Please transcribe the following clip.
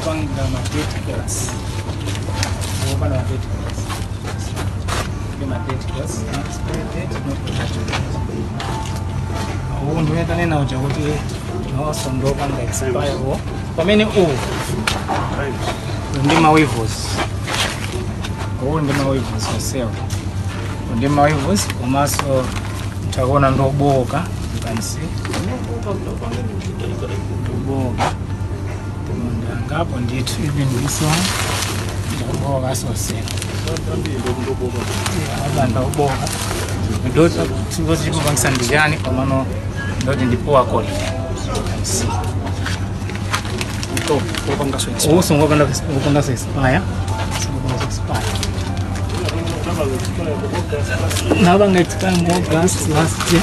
panga ma-date codes. Open our date codes. Give my date codes. Expiry date, no production date. Ndio tena na uchaguzi no sondo panga expire ho. Kwa mimi ndi mawivos. Ndi mawivos for sale. Ndi mawivos komaso mtaona ndoboka. You can see. Ndoboka. Ngapo ndithu even this one ndoboka so sale. Ndoboka. Ndoza tuvozi kubangisa ndijani kwa maana ndio ndipo akoli. Ndio kubanga so expire. Uso ngobanda kubanga so expire. Now I'm going to come more gas last year.